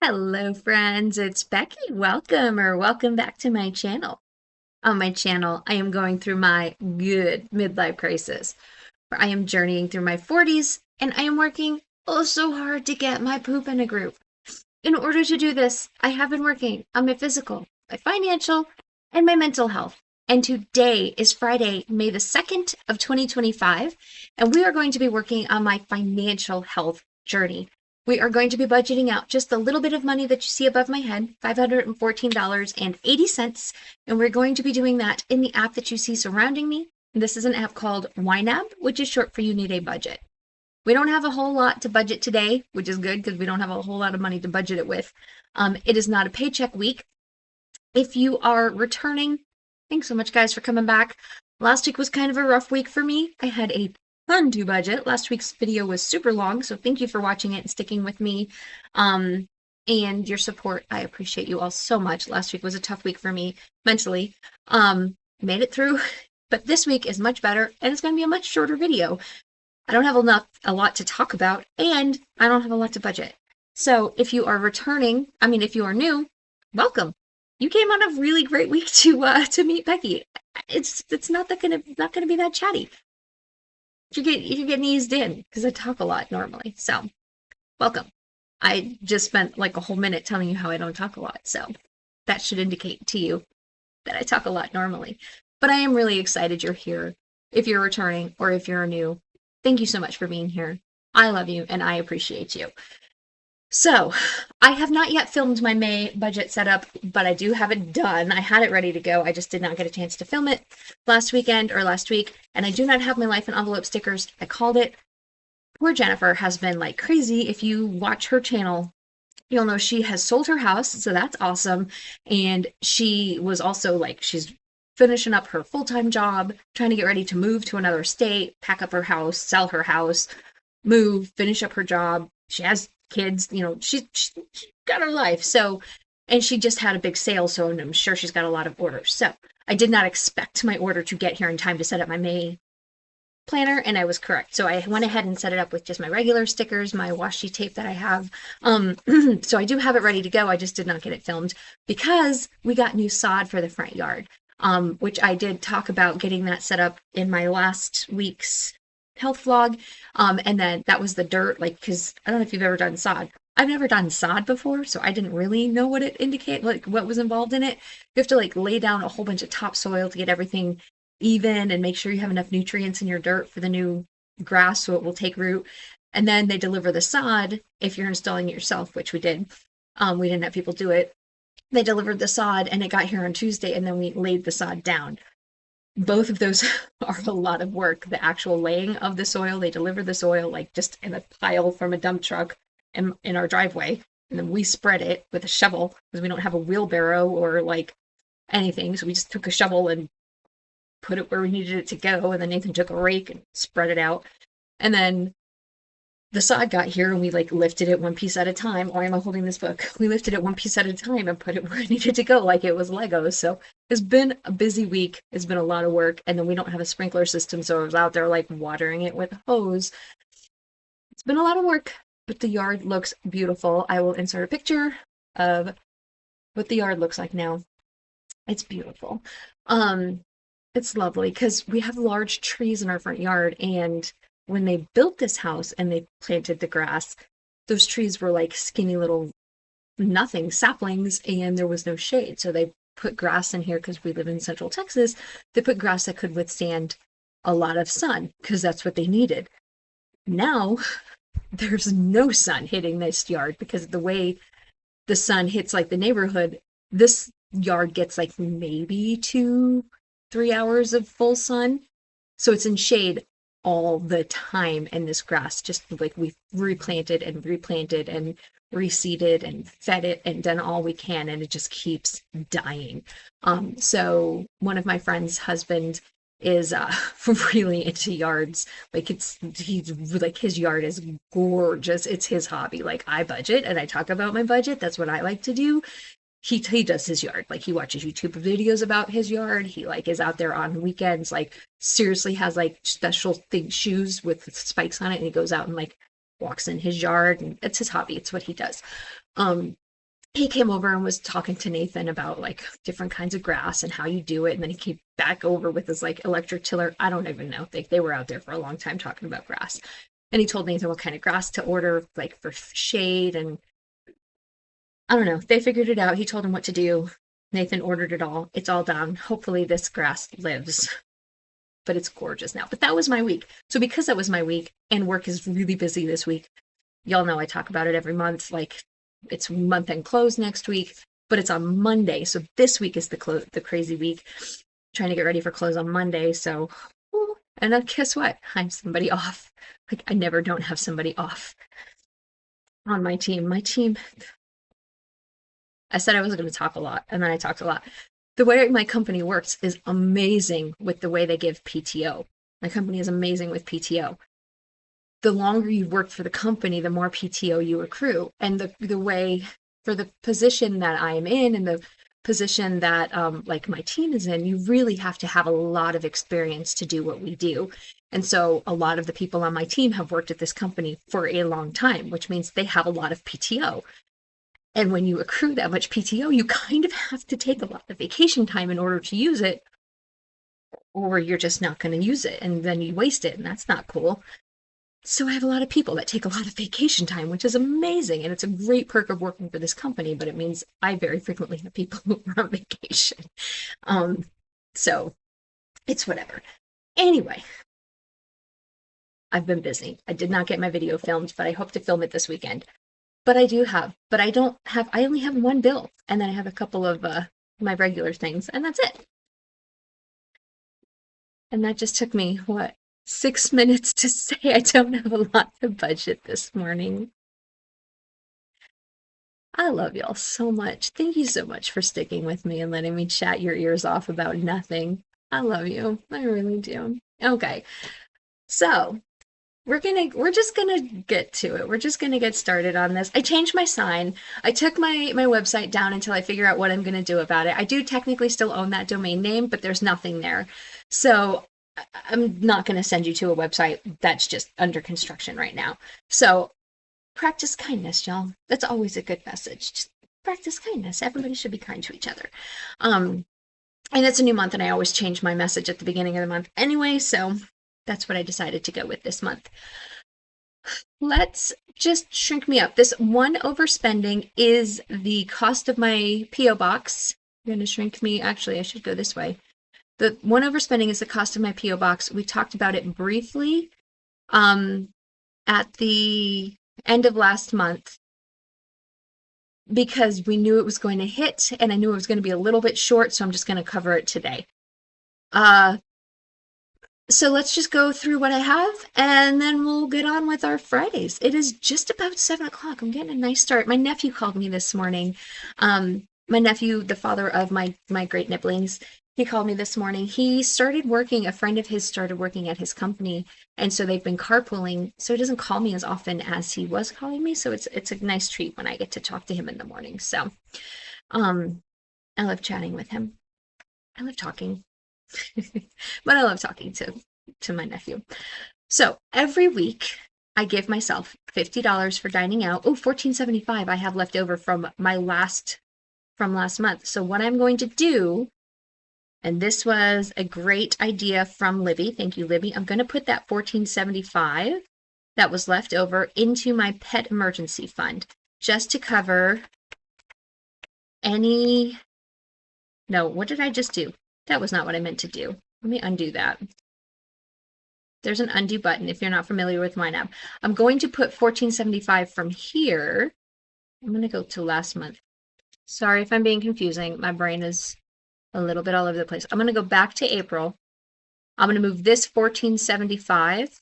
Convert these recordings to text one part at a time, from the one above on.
Hello, friends. It's Becky. Welcome back to my channel. On my channel, I am going through my good midlife crisis, where I am journeying through my 40s and I am working oh so hard to get my poop in a group. In order to do this, I have been working on my physical, my financial, and my mental health. And today is Friday, May the 2nd of 2025, and we are going to be working on my financial health journey. We are going to be budgeting out just the little bit of money that you see above my head, $514.80, and we're going to be doing that in the app that you see surrounding me. This is an app called YNAB, which is short for You Need a Budget. We don't have a whole lot to budget today, which is good because we don't have a whole lot of money to budget it with. It is not a paycheck week. If you are returning, thanks so much, guys, for coming back. Last week was kind of a rough week for me. I had a ton to budget. Last week's video was super long, so thank you for watching it and sticking with me. And your support, I appreciate you all so much. Last week was a tough week for me mentally. Made it through, but this week is much better, and it's going to be a much shorter video. I don't have a lot to talk about, and I don't have a lot to budget. So if you are returning, if you are new, welcome. You came on a really great week to meet Becky. It's not gonna be that chatty. You're getting eased in because I talk a lot normally. So welcome. I just spent like a whole minute telling you how I don't talk a lot, so that should indicate to you that I talk a lot normally. But I am really excited you're here. If you're returning or if you're new, thank you so much for being here. I love you and I appreciate you. So, I have not yet filmed my May budget setup, but I do have it done. I had it ready to go. I just did not get a chance to film it last weekend or last week, and I do not have my life in envelope stickers. I called it. Poor Jennifer has been like crazy. If you watch her channel, you'll know she has sold her house, so that's awesome. And she was also like, she's finishing up her full-time job, trying to get ready to move to another state, pack up her house, sell her house, move, finish up her job. She has kids, she got her life. So, and she just had a big sale, so I'm sure she's got a lot of orders. So I did not expect my order to get here in time to set up my May planner, and I was correct. So I went ahead and set it up with just my regular stickers, my washi tape that I have. So I do have it ready to go. I just did not get it filmed because we got new sod for the front yard, which I did talk about getting that set up in my last week's health vlog. And then that was the dirt, because I don't know if you've ever done sod. I've never done sod before, so I didn't really know what it indicated, what was involved in it. You have to lay down a whole bunch of topsoil to get everything even and make sure you have enough nutrients in your dirt for the new grass so it will take root. And then they deliver the sod if you're installing it yourself, which we did. We didn't have people do it. They delivered the sod and it got here on Tuesday, and then we laid the sod down. Both of those are a lot of work. The actual laying of the soil, they deliver the soil just in a pile from a dump truck in our driveway, and then we spread it with a shovel because we don't have a wheelbarrow or anything. So we just took a shovel and put it where we needed it to go, and then Nathan took a rake and spread it out. And then the sod got here and we lifted it one piece at a time. Why am I holding this book? We lifted it one piece at a time and put it where it needed to go like it was Legos. So it's been a busy week. It's been a lot of work. And then we don't have a sprinkler system, so I was out there watering it with a hose. It's been a lot of work, but the yard looks beautiful. I will insert a picture of what the yard looks like now. It's beautiful. It's lovely because we have large trees in our front yard, and when they built this house and they planted the grass, those trees were skinny little nothing saplings, and there was no shade. So they put grass in here because we live in Central Texas. They put grass that could withstand a lot of sun because that's what they needed. Now there's no sun hitting this yard because of the way the sun hits the neighborhood. This yard gets maybe 2-3 hours of full sun. So it's in shade all the time, and this grass just we've replanted and reseeded and fed it and done all we can, and it just keeps dying. So one of my friend's husband is really into yards. His yard is gorgeous. It's his hobby. I budget and I talk about my budget. That's what I like to do. He does his yard. He watches YouTube videos about his yard. He is out there on weekends, seriously has special shoes with spikes on it, and he goes out and walks in his yard, and it's his hobby. It's what he does. he came over and was talking to Nathan about like different kinds of grass and how you do it. And then he came back over with his like electric tiller. I don't even know. They were out there for a long time talking about grass. And he told Nathan what kind of grass to order, like for shade. And I don't know. They figured it out. He told him what to do. Nathan ordered it all. It's all done. Hopefully this grass lives. But it's gorgeous now. But that was my week. So because that was my week and work is really busy this week, y'all know I talk about it every month. Like it's month end close next week, but it's on Monday. So this week is the crazy week. Trying to get ready for close on Monday. So, and then guess what? I'm somebody off. Like I never don't have somebody off on my team. My team. I said I was going to talk a lot, and then I talked a lot. The way my company works is amazing with the way they give PTO. My company is amazing with PTO. The longer you work for the company, the more PTO you accrue. And the way for the position that I'm in and the position that like my team is in, you really have to have a lot of experience to do what we do. And so a lot of the people on my team have worked at this company for a long time, which means they have a lot of PTO. And when you accrue that much PTO, you kind of have to take a lot of vacation time in order to use it, or you're just not going to use it and then you waste it, and that's not cool. So I have a lot of people that take a lot of vacation time, which is amazing. And it's a great perk of working for this company, but it means I very frequently have people who are on vacation. So it's whatever. Anyway, I've been busy. I did not get my video filmed, but I hope to film it this weekend. But I only have one bill, and then I have a couple of my regular things, and that's it. And that just took me, 6 minutes to say I don't have a lot to budget this morning. I love y'all so much. Thank you so much for sticking with me and letting me chat your ears off about nothing. I love you. I really do. Okay. So we're just gonna get to it. We're just gonna get started on this. I changed my sign. I took my website down until I figure out what I'm gonna do about it. I do technically still own that domain name, but there's nothing there. So I'm not gonna send you to a website that's just under construction right now. So practice kindness, y'all. That's always a good message. Just practice kindness. Everybody should be kind to each other. And it's a new month, and I always change my message at the beginning of the month anyway, so that's what I decided to go with this month. Let's just shrink me up. This one overspending is the cost of my P.O. box. I'm going to shrink me. Actually, I should go this way. The one overspending is the cost of my P.O. box. We talked about it briefly at the end of last month because we knew it was going to hit, and I knew it was going to be a little bit short, so I'm just going to cover it today. So let's just go through what I have, and then we'll get on with our Fridays. It is just about 7 o'clock. I'm getting a nice start. My nephew called me this morning. My nephew, the father of my great nibblings, he called me this morning. He started working, a friend of his started working at his company, and so they've been carpooling, so he doesn't call me as often as he was calling me, so it's a nice treat when I get to talk to him in the morning. So I love chatting with him. I love talking. But I love talking to my nephew. So every week I give myself $50 for dining out. Oh, $14.75 I have left over from last month. So what I'm going to do, and this was a great idea from Libby. Thank you, Libby. I'm going to put that $14.75 that was left over into my pet emergency fund just to cover any. No, what did I just do? That was not what I meant to do. Let me undo that. There's an undo button if you're not familiar with YNAB. I'm going to put $14.75 from here. I'm going to go to last month. Sorry if I'm being confusing. My brain is a little bit all over the place. I'm going to go back to April. I'm going to move this $14.75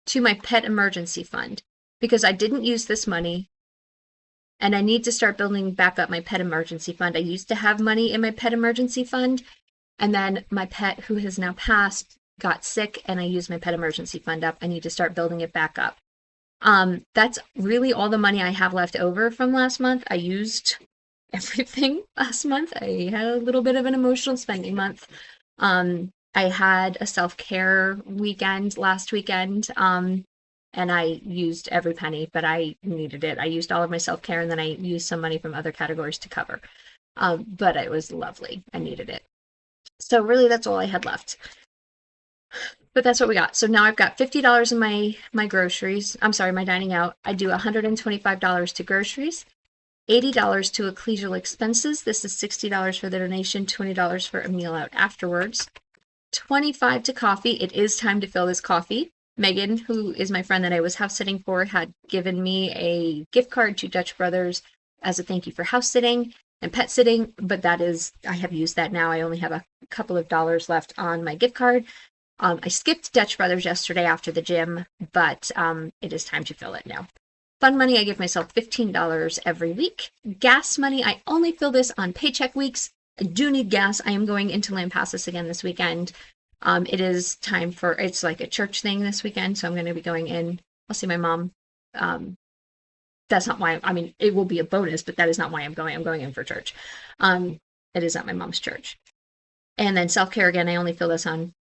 to my pet emergency fund because I didn't use this money and I need to start building back up my pet emergency fund. I used to have money in my pet emergency fund, and then my pet, who has now passed, got sick, and I used my pet emergency fund up. I need to start building it back up. That's really all the money I have left over from last month. I used everything last month. I had a little bit of an emotional spending month. I had a self-care weekend last weekend. and I used every penny, but I needed it. I used all of my self-care, and then I used some money from other categories to cover. But it was lovely. I needed it. So really, that's all I had left. But that's what we got. So now I've got $50 in my groceries. I'm sorry, my dining out. I do $125 to groceries, $80 to ecclesial expenses. This is $60 for the donation, $20 for a meal out afterwards. $25 to coffee. It is time to fill this coffee. Megan, who is my friend that I was house sitting for, had given me a gift card to Dutch Brothers as a thank you for house sitting and pet sitting, but I have used that now. I only have a couple of dollars left on my gift card. I skipped Dutch Brothers yesterday after the gym, but it is time to fill it now. Fun money, I give myself $15 every week. Gas money, I only fill this on paycheck weeks. I do need gas. I am going into Lampasas again this weekend. It is time for, it's like a church thing this weekend, so I'm going to be going in. I'll see my mom. That's not why, I mean, it will be a bonus, but that is not why I'm going. I'm going in for church. It is at my mom's church. And then self-care again, I only fill this on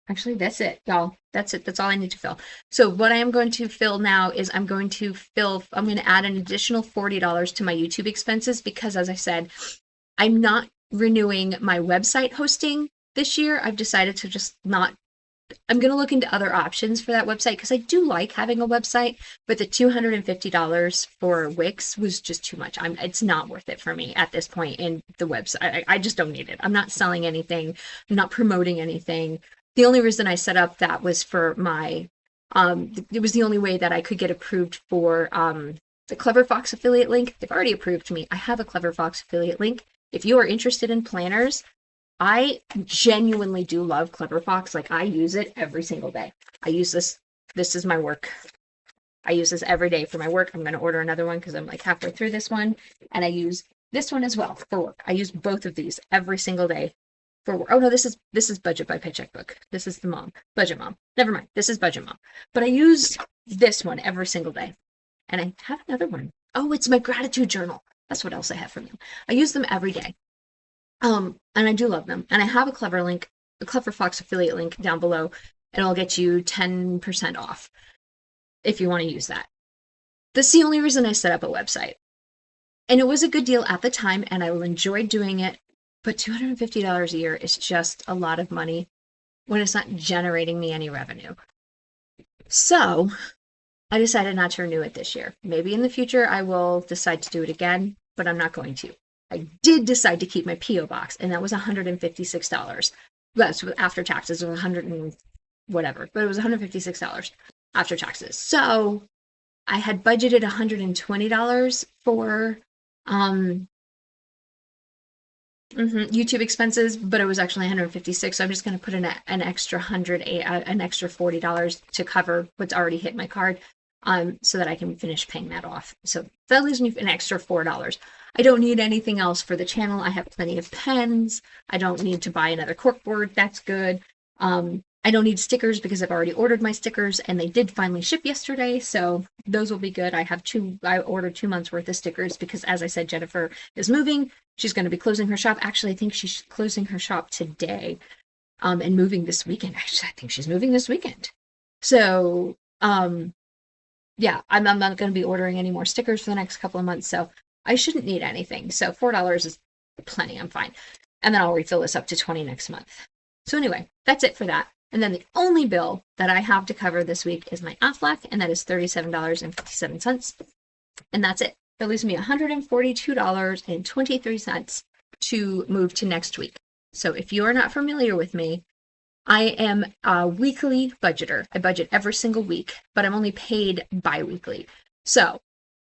actually, that's it, y'all. That's it. That's all I need to fill. So what I am going to fill now is I'm going to add an additional $40 to my YouTube expenses because, as I said, I'm not renewing my website hosting this year. I've decided to just not. I'm going to look into other options for that website because I do like having a website, but the $250 for Wix was just too much. It's not worth it for me at this point in the website. I just don't need it. I'm not selling anything. I'm not promoting anything. The only reason I set up that was for my, it was the only way that I could get approved for the Clever Fox affiliate link. They've already approved me. I have a Clever Fox affiliate link. If you are interested in planners, I genuinely do love Clever Fox. Like, I use it every single day. I use this. This is my work. I use this every day for my work. I'm going to order another one because I'm like halfway through this one. And I use this one as well for work. I use both of these every single day for work. Oh no, this is Budget by Paycheck Book. This is the mom. Budget Mom. Never mind. This is Budget Mom. But I use this one every single day. And I have another one. Oh, it's my gratitude journal. That's what else I have from them. I use them every day. And I do love them. And I have a Clever Fox affiliate link down below, and it'll get you 10% off if you want to use that. That's the only reason I set up a website. And it was a good deal at the time, and I will enjoy doing it. But $250 a year is just a lot of money when it's not generating me any revenue. So I decided not to renew it this year. Maybe in the future I will decide to do it again, but I'm not going to. I did decide to keep my P.O. box, and that was $156. That's after taxes. It was 100 and whatever, but it was $156 after taxes. So I had budgeted $120 for YouTube expenses, but it was actually $156. So I'm just going to put in an extra $40 to cover what's already hit my card, so that I can finish paying that off. So that leaves me an extra $4. I don't need anything else for the channel. I have plenty of pens. I don't need to buy another corkboard. That's good. I don't need stickers because I've already ordered my stickers, and they did finally ship yesterday, so those will be good. I ordered 2 months worth of stickers because, as I said, Jennifer is moving. She's going to be closing her shop. Actually, I think she's closing her shop today, and moving this weekend. Actually, I think she's moving this weekend. So, yeah, I'm not going to be ordering any more stickers for the next couple of months, so I shouldn't need anything. So $4 is plenty. I'm fine. And then I'll refill this up to $20 next month. So anyway, that's it for that. And then the only bill that I have to cover this week is my Aflac, and that is $37.57. And that's it. That leaves me $142.23 to move to next week. So if you are not familiar with me, I am a weekly budgeter. I budget every single week, but I'm only paid bi-weekly. So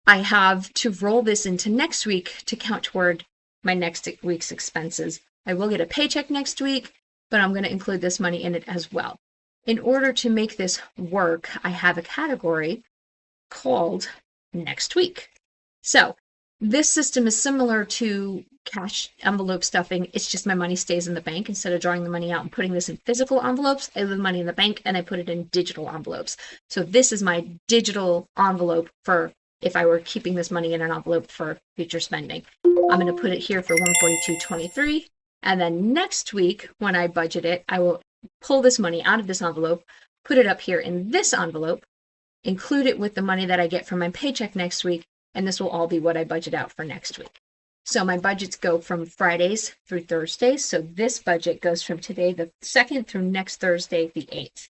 I have to roll this into next week to count toward my next week's expenses. I will get a paycheck next week, but I'm going to include this money in it as well. In order to make this work, I have a category called next week. So this system is similar to cash envelope stuffing. It's just my money stays in the bank. Instead of drawing the money out and putting this in physical envelopes, I leave the money in the bank and I put it in digital envelopes. So this is my digital envelope for if I were keeping this money in an envelope for future spending. I'm going to put it here for $142.23. And then next week, when I budget it, I will pull this money out of this envelope, put it up here in this envelope, include it with the money that I get from my paycheck next week, and this will all be what I budget out for next week. So my budgets go from Fridays through Thursdays. So this budget goes from today, the 2nd, through next Thursday, the 8th.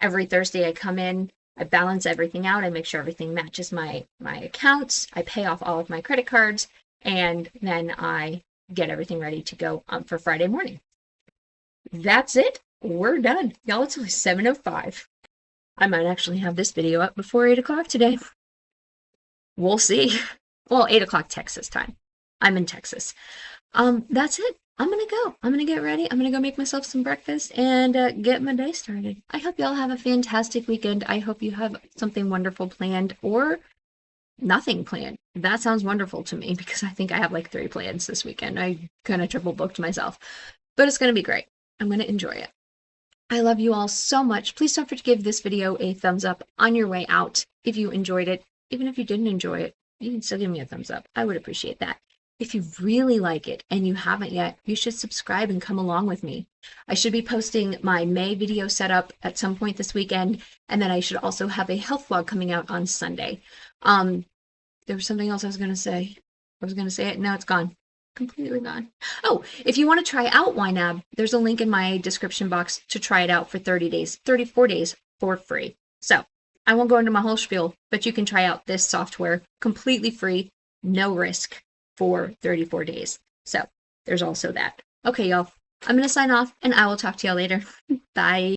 Every Thursday I come in, I balance everything out. I make sure everything matches my accounts. I pay off all of my credit cards, and then I get everything ready to go for Friday morning. That's it. We're done. Y'all, it's only 7:05. I might actually have this video up before 8 o'clock today. We'll see. Well, 8 o'clock Texas time. I'm in Texas. That's it. I'm going to go. I'm going to get ready. I'm going to go make myself some breakfast and get my day started. I hope y'all have a fantastic weekend. I hope you have something wonderful planned or nothing planned. That sounds wonderful to me because I think I have like 3 plans this weekend. I kind of triple booked myself, but it's going to be great. I'm going to enjoy it. I love you all so much. Please don't forget to give this video a thumbs up on your way out if you enjoyed it. Even if you didn't enjoy it, you can still give me a thumbs up. I would appreciate that. If you really like it and you haven't yet, you should subscribe and come along with me. I should be posting my May video setup at some point this weekend, and then I should also have a health vlog coming out on Sunday. There was something else I was going to say. I was going to say it. Now it's gone. Completely gone. Oh, if you want to try out YNAB, there's a link in my description box to try it out for 30 days, 34 days for free. So I won't go into my whole spiel, but you can try out this software completely free, no risk, for 34 days. So there's also that. Okay, y'all, I'm going to sign off and I will talk to y'all later. Bye.